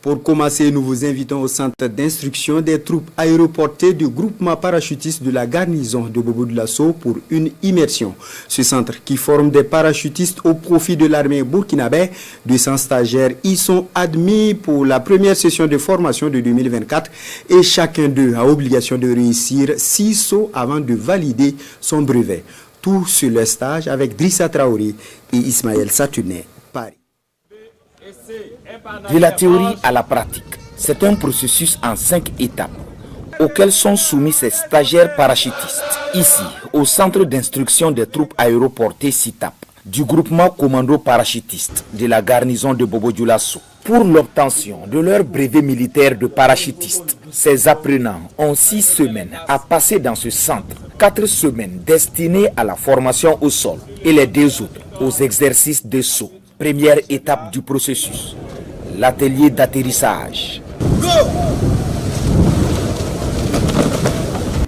Pour commencer, nous vous invitons au centre d'instruction des troupes aéroportées du groupement parachutiste de la garnison de Bobo-Dioulasso pour une immersion. Ce centre, qui forme des parachutistes au profit de l'armée burkinabé, 200 stagiaires y sont admis pour la première session de formation de 2024 et chacun d'eux a obligation de réussir 6 sauts avant de valider son brevet. Tout sur le stage avec Drissa Traoré et Ismaël Satounet, Paris. De la théorie à la pratique, c'est un processus en 5 étapes auxquelles sont soumis ces stagiaires parachutistes. Ici, au centre d'instruction des troupes aéroportées CITAP, du groupement commando parachutiste de la garnison de Bobo-Dioulasso. Pour l'obtention de leur brevet militaire de parachutiste, ces apprenants ont 6 semaines à passer dans ce centre, 4 semaines destinées à la formation au sol et les 2 autres aux exercices de saut. Première étape du processus, l'atelier d'atterrissage.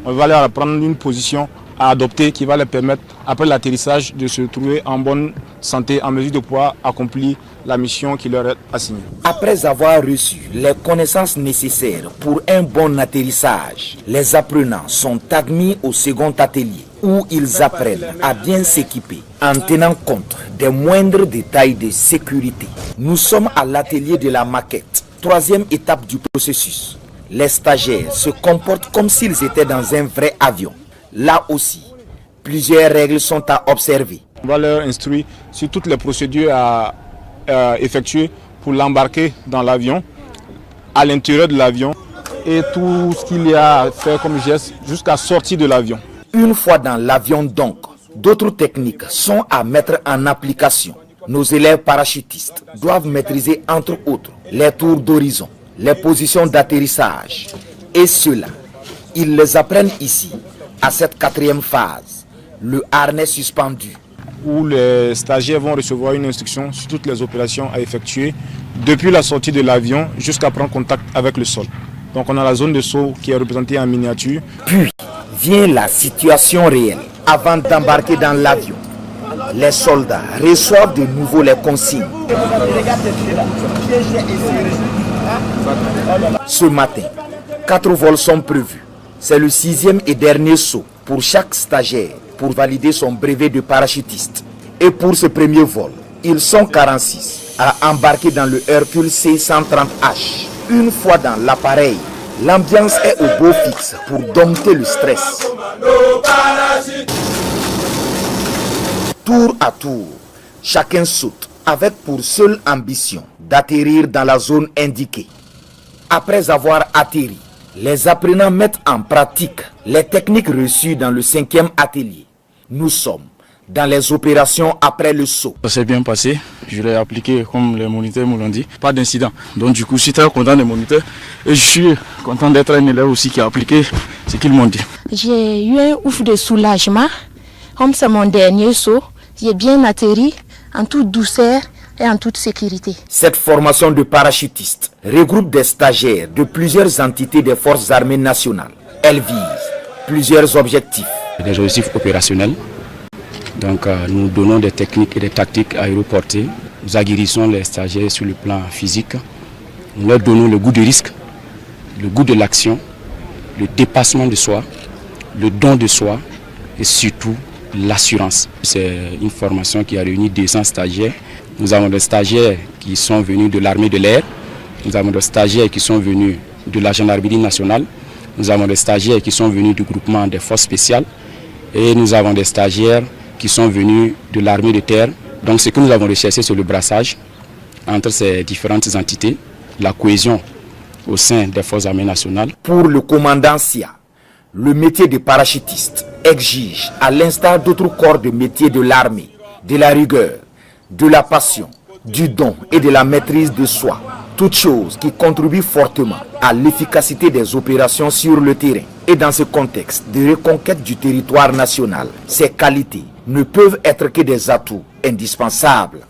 On va leur prendre une position à adopter qui va leur permettre, après l'atterrissage, de se trouver en bonne santé, en mesure de pouvoir accomplir la mission qui leur est assignée. Après avoir reçu les connaissances nécessaires pour un bon atterrissage, les apprenants sont admis au second atelier où ils apprennent à bien s'équiper en tenant compte des moindres détails de sécurité. Nous sommes à l'atelier de la maquette, 3e étape du processus. Les stagiaires se comportent comme s'ils étaient dans un vrai avion. Là aussi, plusieurs règles sont à observer. On va leur instruire sur toutes les procédures à effectuer pour l'embarquer dans l'avion, à l'intérieur de l'avion et tout ce qu'il y a à faire comme geste jusqu'à sortir de l'avion. Une fois dans l'avion donc, d'autres techniques sont à mettre en application. Nos élèves parachutistes doivent maîtriser entre autres les tours d'horizon, les positions d'atterrissage. Et cela, ils les apprennent ici, à cette 4e phase, le harnais suspendu. Où les stagiaires vont recevoir une instruction sur toutes les opérations à effectuer depuis la sortie de l'avion jusqu'à prendre contact avec le sol. Donc on a la zone de saut qui est représentée en miniature. Puis vient la situation réelle. Avant d'embarquer dans l'avion, les soldats reçoivent de nouveau les consignes. Ce matin, 4 vols sont prévus. C'est le 6e et dernier saut pour chaque stagiaire pour valider son brevet de parachutiste. Et pour ce premier vol, ils sont 46 à embarquer dans le Hercule C-130H. Une fois dans l'appareil, l'ambiance est au beau fixe pour dompter le stress. Tour à tour, chacun saute avec pour seule ambition d'atterrir dans la zone indiquée. Après avoir atterri, les apprenants mettent en pratique les techniques reçues dans le 5e atelier. Nous sommes dans les opérations après le saut. Ça s'est bien passé, je l'ai appliqué comme les moniteurs me l'ont dit, pas d'incident. Donc du coup, je suis très content des moniteurs et je suis content d'être un élève aussi qui a appliqué ce qu'ils m'ont dit. J'ai eu un ouf de soulagement, comme c'est mon dernier saut, j'ai bien atterri en toute douceur et en toute sécurité. Cette formation de parachutistes regroupe des stagiaires de plusieurs entités des forces armées nationales. Elle vise plusieurs objectifs. Des objectifs opérationnels. Donc nous donnons des techniques et des tactiques aéroportées. Nous aguerrissons les stagiaires sur le plan physique. Nous leur donnons le goût du risque, le goût de l'action, le dépassement de soi, le don de soi et surtout l'assurance. C'est une formation qui a réuni 200 stagiaires. Nous avons des stagiaires qui sont venus de l'armée de l'air. Nous avons des stagiaires qui sont venus de la gendarmerie nationale. Nous avons des stagiaires qui sont venus du groupement des forces spéciales. Et nous avons des stagiaires qui sont venus de l'armée de terre. Donc ce que nous avons recherché, c'est le brassage entre ces différentes entités, la cohésion au sein des forces armées nationales. Pour le commandant SIA, le métier de parachutiste exige, à l'instar d'autres corps de métier de l'armée, de la rigueur, de la passion, du don et de la maîtrise de soi. Toutes choses qui contribuent fortement à l'efficacité des opérations sur le terrain. Et dans ce contexte de reconquête du territoire national, ces qualités ne peuvent être que des atouts indispensables.